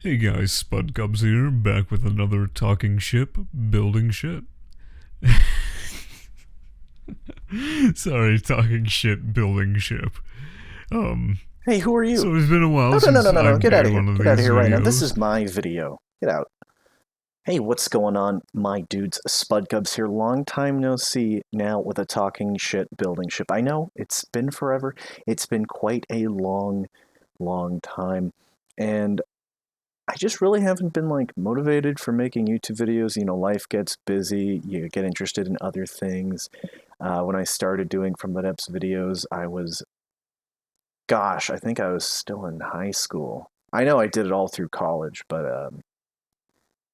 Hey guys, Spudcubs here, back with another talking ship, building ship. Sorry, talking shit, building ship. Um, Hey, who are you? so it's been a while No, no, no, since no, no, no. I've Get out made of here. one of Get out of these here right now. This videos. is my video. Get out. Hey, what's going on, my dudes? Spudcubs here. Long time no see now with a talking shit building ship. I know, it's been forever. It's been quite a long time. And I just really haven't been like motivated for making YouTube videos. You know, life gets busy. You get interested in other things. When I started doing From the Depths videos, I think I was still in high school. I know I did it all through college, but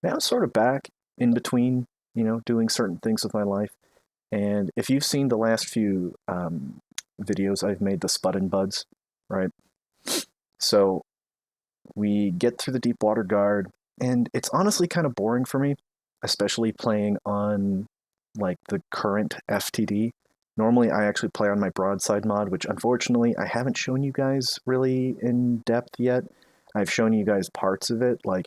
now it's sort of back in between, doing certain things with my life. And if you've seen the last few videos, I've made the Spud and Buds, right? So we get through the deep water guard, and it's honestly kind of boring for me, especially playing on like the current FTD. Normally, I actually play on my broadside mod, which unfortunately I haven't shown you guys really in depth yet. I've shown you guys parts of it, like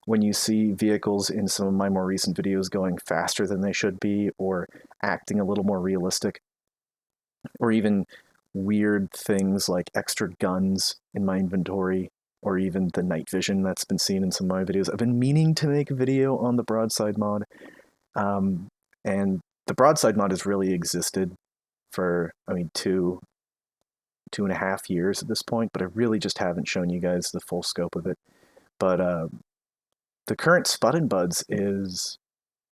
when you see vehicles in some of my more recent videos going faster than they should be, or acting a little more realistic, or even weird things like extra guns in my inventory, or even the night vision that's been seen in some of my videos. I've been meaning to make a video on the broadside mod, um, and the broadside mod has really existed for, I mean, 2.5 years at this point, but I really just haven't shown you guys the full scope of it. But the current Spud and Buds is,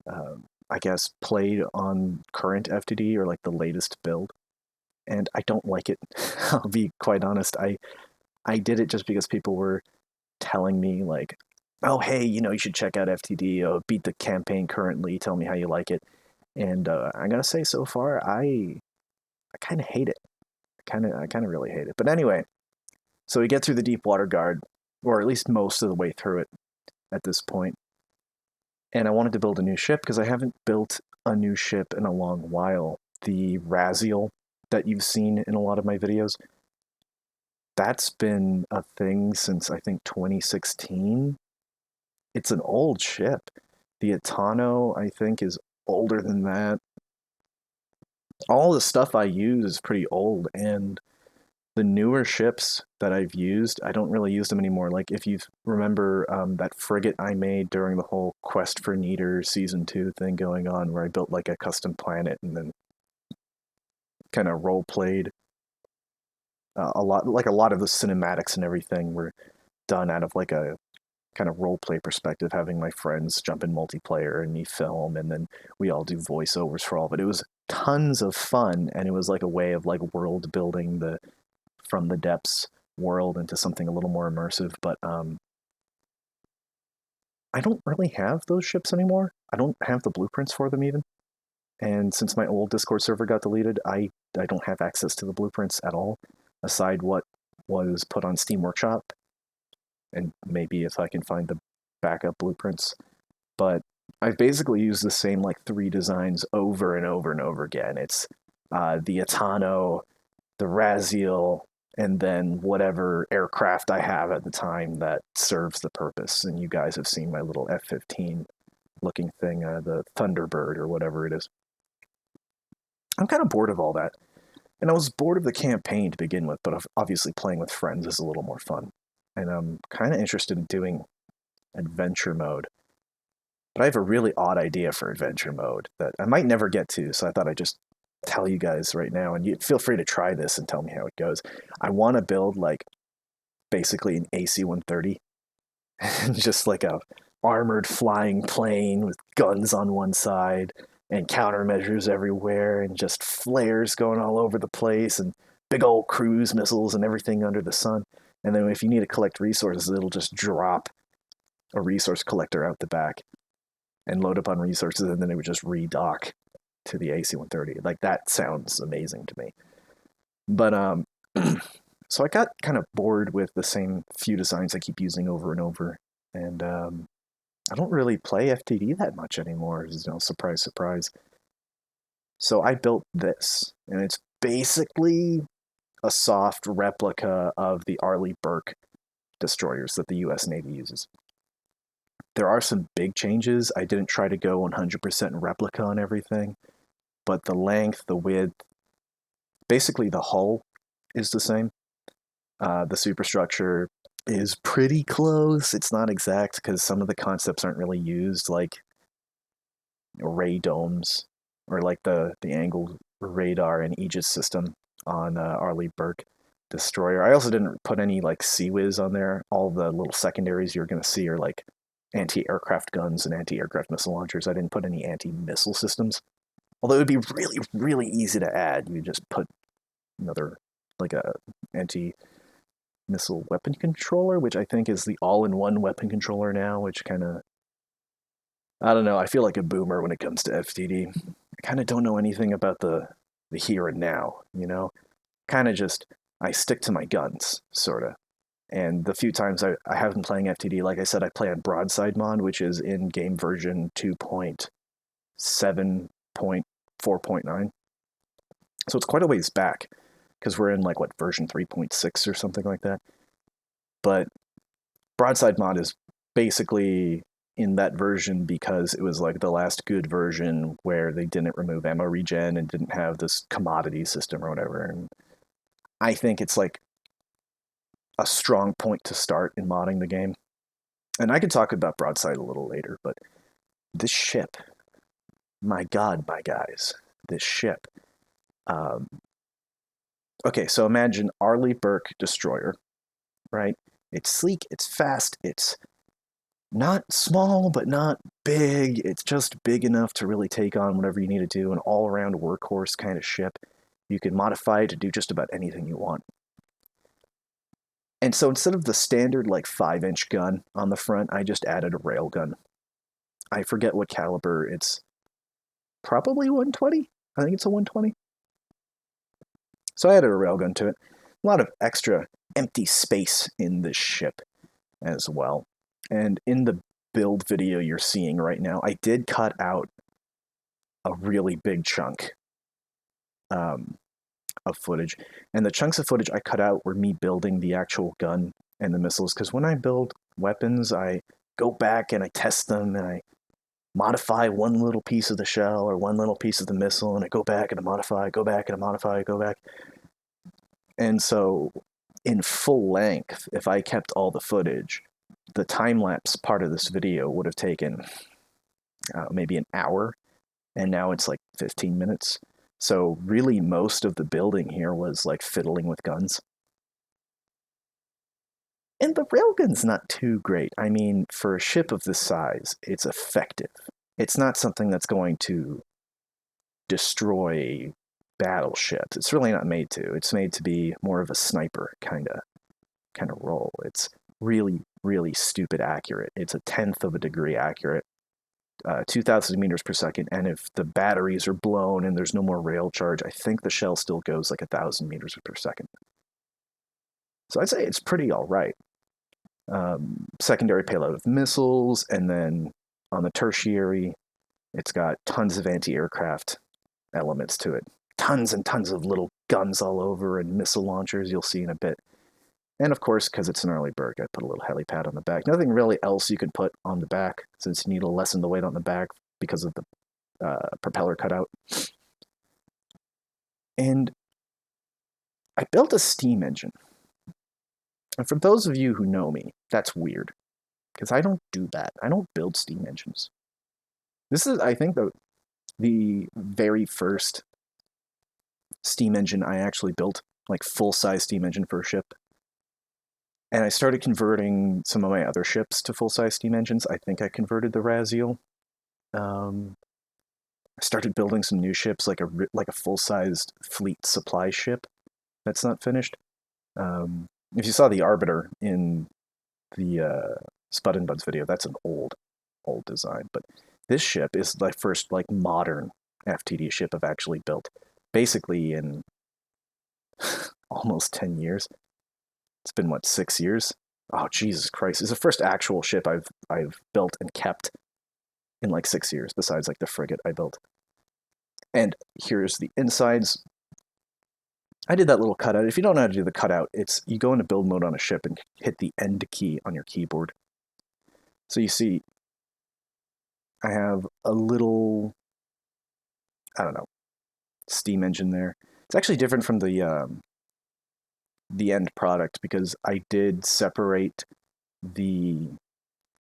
I guess, played on current FTD or like the latest build, and I don't like it. I'll be quite honest. I did it just because people were telling me like, oh hey, you should check out FTD. Beat the campaign currently. Tell me how you like it. And I'm gonna say so far, I kind of hate it. I kind of really hate it. But anyway, so we get through the deep water guard, or at least most of the way through it at this point. And I wanted to build a new ship because I haven't built a new ship in a long while. The Raziel that you've seen in a lot of my videos, that's been a thing since I think 2016. It's an old ship. The Atano, I think, is older than that. All the stuff I use is pretty old, and the newer ships that I've used, I don't really use them anymore. Like if you remember that frigate I made during the whole Quest for Neater Season 2 thing going on, where I built like a custom planet and then kind of role played a lot of the cinematics and everything were done out of like a kind of role play perspective, having my friends jump in multiplayer and me film, and then we all do voiceovers for all of it. It was tons of fun, and it was like a way of like world building the From the Depths world into something a little more immersive. But I don't really have those ships anymore. I don't have the blueprints for them even. And since my old Discord server got deleted, I don't have access to the blueprints at all, aside what was put on Steam Workshop, and maybe if I can find the backup blueprints. But I've basically used the same like 3 designs over and over and over again. It's the Atano, the Raziel, and then whatever aircraft I have at the time that serves the purpose. And you guys have seen my little F-15 looking thing, the Thunderbird or whatever it is. I'm kind of bored of all that. And I was bored of the campaign to begin with, but obviously playing with friends is a little more fun. And I'm kind of interested in doing adventure mode. But I have a really odd idea for adventure mode that I might never get to, so I thought I'd just tell you guys right now, and you feel free to try this and tell me how it goes. I want to build like basically an AC-130, and just like a armored flying plane with guns on one side and countermeasures everywhere and just flares going all over the place and big old cruise missiles and everything under the sun. And then if you need to collect resources, it'll just drop a resource collector out the back and load up on resources, and then it would just redock to the AC-130. Like, that sounds amazing to me. But so I got kind of bored with the same few designs I keep using over and over, and I don't really play FTD that much anymore. Surprise, surprise. So I built this, and it's basically a soft replica of the Arleigh Burke destroyers that the U.S. Navy uses. There are some big changes. I didn't try to go 100% replica on everything, but the length, the width, basically the hull is the same. The superstructure is pretty close. It's not exact because some of the concepts aren't really used, like ray domes or like the angled radar and Aegis system on Arleigh Burke destroyer. I also didn't put any like CWIS on there. All the little secondaries you're going to see are like anti-aircraft guns and anti-aircraft missile launchers. I didn't put any anti-missile systems. Although it would be really, really easy to add. You just put another, like a anti-missile weapon controller, which I think is the all-in-one weapon controller now, which kind of, I don't know, I feel like a boomer when it comes to FTD. I kind of don't know anything about the here and now, you know? Kind of just, I stick to my guns, sort of. And the few times I have been playing FTD, like I said, I play on Broadside Mod, which is in game version 2.7.4.9. So it's quite a ways back, because we're in like, what, version 3.6 or something like that. But Broadside Mod is basically in that version because it was like the last good version where they didn't remove ammo regen and didn't have this commodity system or whatever. And I think it's like a strong point to start in modding the game. And I could talk about Broadside a little later, but this ship, my God, my guys, this ship. Okay, so imagine Arleigh Burke destroyer, right? It's sleek, it's fast, it's not small, but not big. It's just big enough to really take on whatever you need to do, an all-around workhorse kind of ship. You can modify it to do just about anything you want. And so instead of the standard like 5-inch gun on the front, I just added a railgun. I forget what caliber. It's probably 120. I think it's a 120. So I added a railgun to it. A lot of extra empty space in this ship as well. And in the build video you're seeing right now, I did cut out a really big chunk of footage. And the chunks of footage I cut out were me building the actual gun and the missiles. Because when I build weapons, I go back and I test them and I modify one little piece of the shell or one little piece of the missile, and I go back and I modify, go back and I modify, go back. And so in full length, if I kept all the footage, the time-lapse part of this video would have taken maybe an hour, and now it's like 15 minutes. So really most of the building here was like fiddling with guns. And the railgun's not too great. I mean, for a ship of this size, it's effective. It's not something that's going to destroy battleships. It's really not made to. It's made to be more of a sniper kind of role. It's really, really stupid accurate. It's a 1/10 of a degree accurate. 2,000 meters per second, and if the batteries are blown and there's no more rail charge, I think the shell still goes like 1,000 meters per second. So I'd say it's pretty all right. Secondary payload of missiles, and then on the tertiary, it's got tons of anti-aircraft elements to it. Tons and tons of little guns all over and missile launchers you'll see in a bit. And of course, because it's an Arleigh Burke, I put a little helipad on the back. Nothing really else you could put on the back, since you need to lessen the weight on the back because of the propeller cutout. And I built a steam engine. And for those of you who know me, that's weird, because I don't do that. I don't build steam engines. This is, I think, the very first steam engine I actually built, like full-size steam engine for a ship. And I started converting some of my other ships to full-size steam engines. I think I converted the Raziel. I started building some new ships, like a full-sized fleet supply ship that's not finished. If you saw the Arbiter in the Spud and Buds video, that's an old design. But this ship is the first like modern FTD ship I've actually built, basically in almost 10 years. It's been, what, 6 years? Oh, Jesus Christ. It's the first actual ship I've built and kept in like 6 years, besides like the frigate I built. And here's the insides. I did that little cutout. If you don't know how to do the cutout, it's you go into build mode on a ship and hit the end key on your keyboard. So you see, I have a little, I don't know, steam engine there. It's actually different from the end product because I did separate the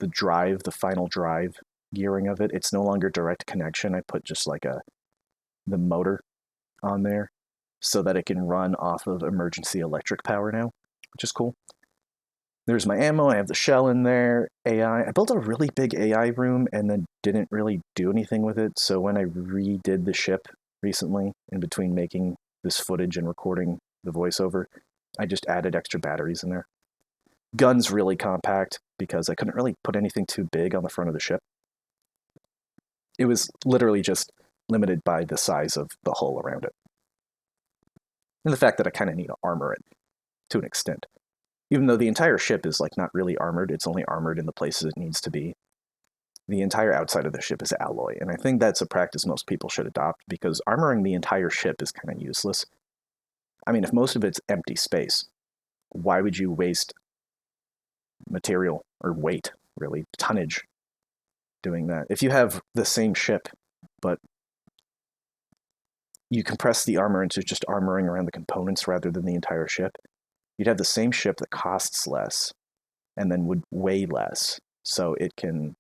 drive, the final drive gearing of it. It's no longer direct connection. I put just like the motor on there so that it can run off of emergency electric power now, which is cool. There's my ammo. I have the shell in there. AI. I built a really big AI room and then didn't really do anything with it. So when I redid the ship recently, in between making this footage and recording the voiceover, I just added extra batteries in there. Gun's really compact because I couldn't really put anything too big on the front of the ship. It was literally just limited by the size of the hull around it. And the fact that I kind of need to armor it to an extent. Even though the entire ship is like not really armored, it's only armored in the places it needs to be. The entire outside of the ship is alloy, and I think that's a practice most people should adopt because armoring the entire ship is kind of useless. I mean, if most of it's empty space, why would you waste material or weight, really, tonnage, doing that? If you have the same ship, but you compress the armor into just armoring around the components rather than the entire ship, you'd have the same ship that costs less and then would weigh less. So it can,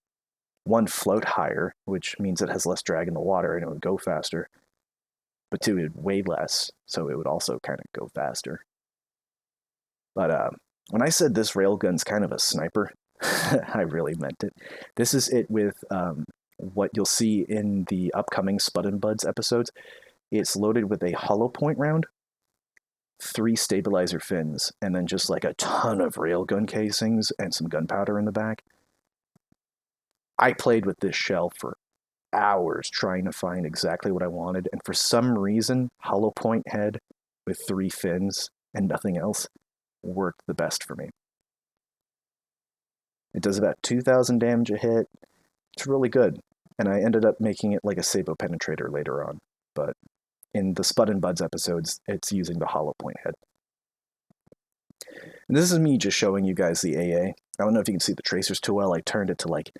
one, float higher, which means it has less drag in the water and it would go faster. But two, it would weigh less, so it would also kind of go faster. But when I said this railgun's kind of a sniper, I really meant it. This is it with what you'll see in the upcoming Spud and Buds episodes. It's loaded with a hollow point round, 3 stabilizer fins, and then just like a ton of railgun casings and some gunpowder in the back. I played with this shell for hours trying to find exactly what I wanted, and for some reason, hollow point head with 3 fins and nothing else worked the best for me. It does about 2,000 damage a hit. It's really good, and I ended up making it like a sabot penetrator later on, but in the Spud and Buds episodes, it's using the hollow point head. And this is me just showing you guys the AA. I don't know if you can see the tracers too well. I turned it to like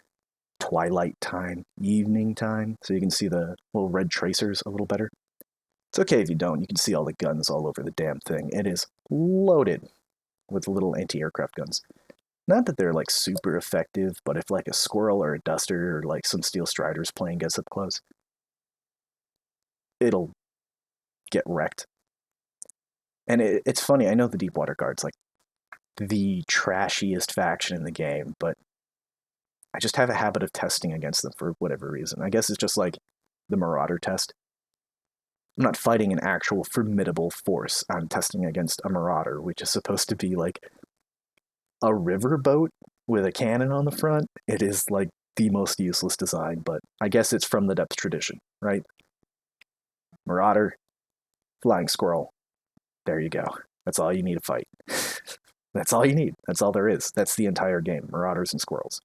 twilight time, evening time, so you can see the little red tracers a little better. It's okay if you don't. You can see all the guns all over the damn thing. It is loaded with little anti-aircraft guns. Not that they're like super effective, but if like a squirrel or a duster or like some steel striders plane gets up close, it'll get wrecked. And it's funny, I know the Deepwater Guard's like the trashiest faction in the game, but I just have a habit of testing against them for whatever reason. I guess it's just like the Marauder test. I'm not fighting an actual formidable force. I'm testing against a Marauder, which is supposed to be like a riverboat with a cannon on the front. It is like the most useless design, but I guess it's from the depth tradition, right? Marauder, flying squirrel. There you go. That's all you need to fight. That's all you need. That's all there is. That's the entire game. Marauders and squirrels.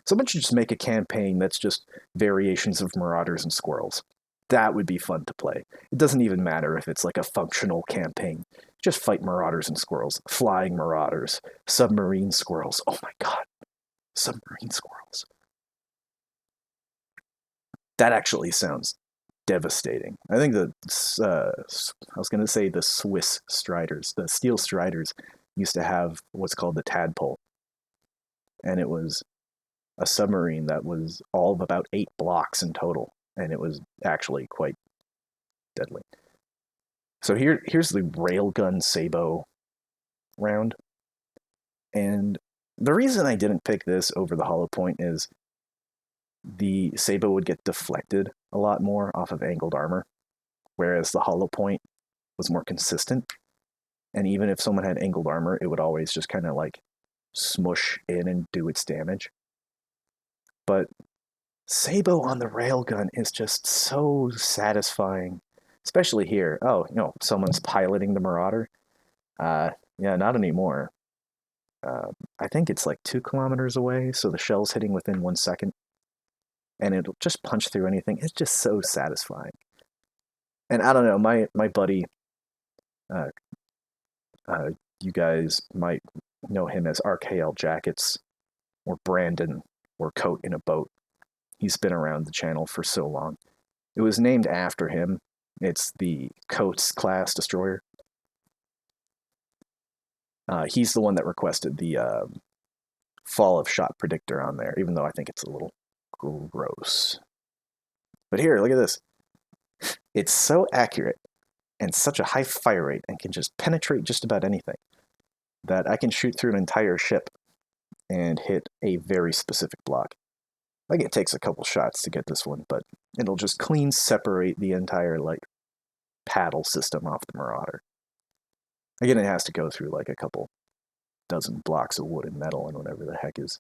Someone should just make a campaign that's just variations of Marauders and squirrels. That would be fun to play. It doesn't even matter if it's like a functional campaign. Just fight Marauders and squirrels. Flying Marauders. Submarine squirrels. Oh my god. Submarine squirrels. That actually sounds devastating. I think I was going to say the Swiss Striders, the Steel Striders, used to have what's called the tadpole. And it was a submarine that was all of about 8 blocks in total. And it was actually quite deadly. So here's the railgun sabot round. And the reason I didn't pick this over the hollow point is the sabot would get deflected a lot more off of angled armor, whereas the hollow point was more consistent. And even if someone had angled armor, it would always just kind of like smush in and do its damage. But sabot on the railgun is just so satisfying, especially here. Oh, someone's piloting the Marauder. Yeah, not anymore. I think it's like 2 kilometers away, so the shell's hitting within 1 second. And it'll just punch through anything. It's just so satisfying. And I don't know, my buddy, Uh, you guys might know him as RKL Jackets, or Brandon, or Coat in a Boat. He's been around the channel for so long. It was named after him. It's the Coats class destroyer. He's the one that requested the fall of shot predictor on there, even though I think it's a little gross. But here, look at this. It's so accurate and such a high fire rate and can just penetrate just about anything that I can shoot through an entire ship and hit a very specific block. Like, it takes a couple shots to get this one, but it'll just clean separate the entire, like, paddle system off the Marauder. Again, it has to go through, like, a couple dozen blocks of wood and metal and whatever the heck is,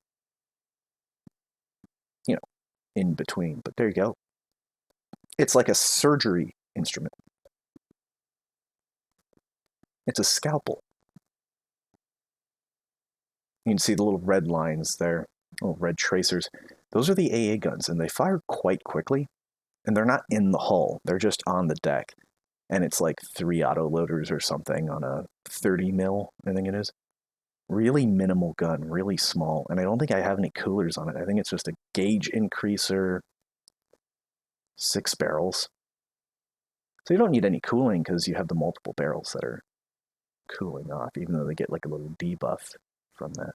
you know, in between. But there you go. It's like a surgery instrument. It's a scalpel. You can see the little red lines there, little red tracers. Those are the AA guns, and they fire quite quickly, and they're not in the hull. They're just on the deck, and it's like 3 auto-loaders or something on a 30 mil, I think it is. Really minimal gun, really small, and I don't think I have any coolers on it. I think it's just a gauge increaser, 6 barrels. So you don't need any cooling because you have the multiple barrels that are cooling off, even though they get like a little debuff from that.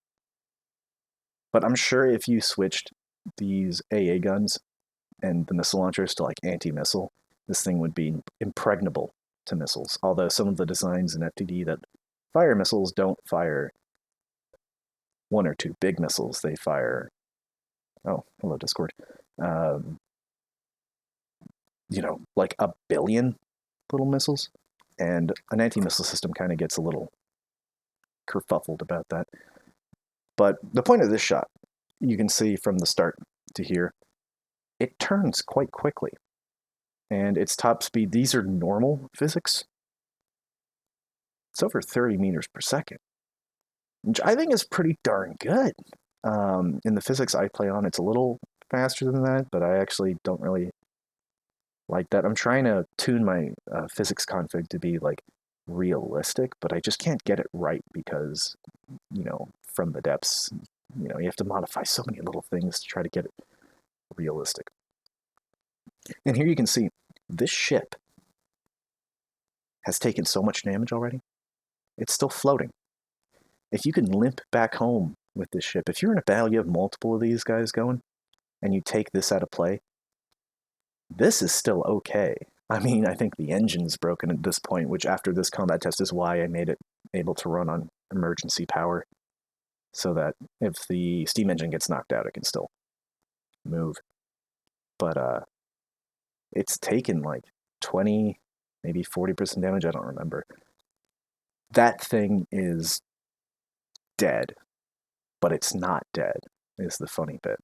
But I'm sure if you switched these AA guns and the missile launchers to like anti-missile, this thing would be impregnable to missiles. Although some of the designs in FTD that fire missiles don't fire 1 or 2 big missiles. They fire, oh, hello Discord, you know, like a billion little missiles. And an anti-missile system kind of gets a little kerfuffled about that. But the point of this shot, you can see from the start to here, it turns quite quickly. And its top speed, these are normal physics. It's over 30 meters per second, which I think is pretty darn good. In the physics I play on, it's a little faster than that, but I actually don't really like that. I'm trying to tune my physics config to be like realistic, but I just can't get it right because, you know, from the depths, you know, you have to modify so many little things to try to get it realistic. And here you can see this ship has taken so much damage already. It's still floating. If you can limp back home with this ship, if you're in a battle, you have multiple of these guys going, and you take this out of play, this is still okay. I mean, I think the engine's broken at this point, which after this combat test is why I made it able to run on emergency power, so that if the steam engine gets knocked out, it can still move. But it's taken like 20, maybe 40% damage, I don't remember. That thing is dead, but it's not dead, is the funny bit.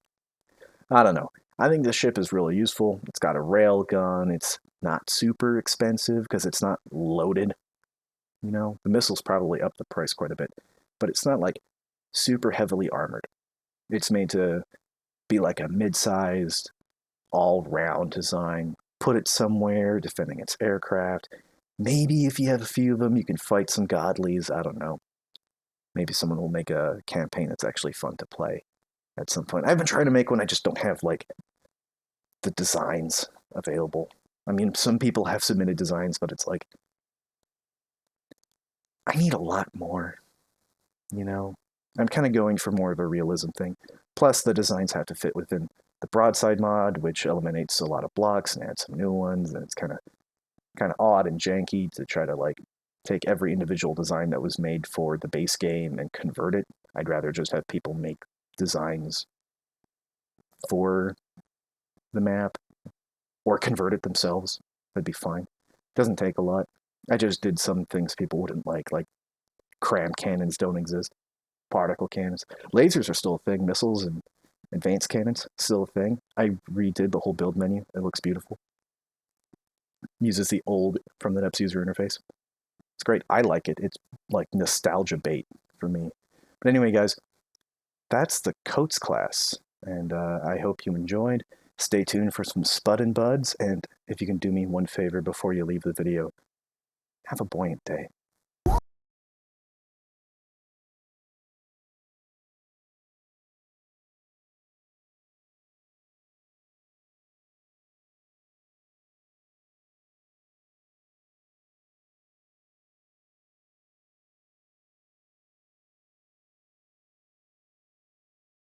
I don't know. I think this ship is really useful. It's got a rail gun. It's not super expensive because it's not loaded. You know, the missiles probably up the price quite a bit, but it's not like super heavily armored. It's made to be like a mid-sized, all-round design. Put it somewhere, defending its aircraft. Maybe if you have a few of them, you can fight some godlies. I don't know. Maybe someone will make a campaign that's actually fun to play at some point. I've been trying to make one, I just don't have, like, the designs available. I mean, some people have submitted designs, but it's like, I need a lot more, you know? I'm kind of going for more of a realism thing. Plus, the designs have to fit within the broadside mod, which eliminates a lot of blocks and adds some new ones, and it's kind of odd and janky to try to, like, take every individual design that was made for the base game and convert it. I'd rather just have people make designs for the map or convert it themselves. That'd be fine. Doesn't take a lot. I just did some things people wouldn't like cram cannons don't exist, particle cannons. Lasers are still a thing. Missiles and advanced cannons still a thing. I redid the whole build menu. It looks beautiful. Uses the old From the Depths user interface. It's great. I like it. It's like nostalgia bait for me. But anyway, guys, that's the Coats class, and I hope you enjoyed. Stay tuned for some Spud and Buds, and if you can do me one favor before you leave the video, have a buoyant day.